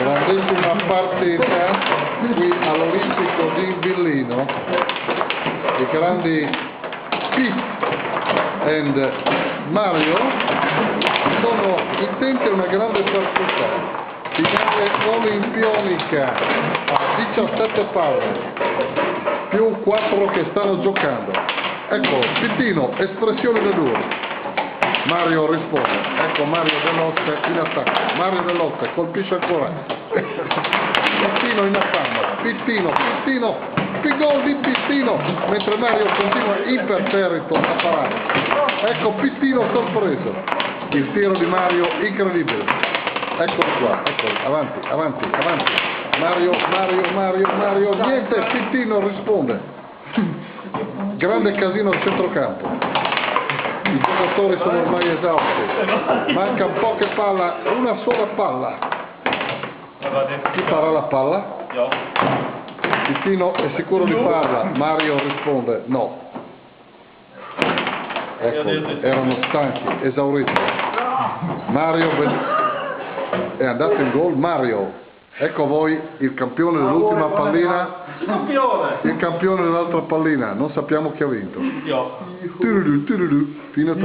Grandissima partita qui all'Olimpico di Villino. I grandi Pete e Mario sono intenti a una grande partita. Finale olimpionica a 17 palle più 4 che stanno giocando. Ecco, Pittino, espressione da duro. Mario risponde, ecco Mario Dell'Oste in attacco, Mario Dell'Oste colpisce ancora, Pittino in affanno, Pittino, gol di Pittino, mentre Mario continua imperterrito a parare, ecco Pittino sorpreso, il tiro di Mario incredibile, eccolo qua, eccolo, avanti, Mario, niente, Pittino risponde, grande casino al centrocampo. I giocatori sono ormai esausti, manca poche palla, una sola palla. Chi farà la palla? Pittino è sicuro di farla, Mario risponde no. Ecco, erano stanchi, esauriti. Mario è andato in gol, Mario. Ecco voi il campione dell'ultima pallina, il campione dell'altra pallina, non sappiamo chi ha vinto. Fine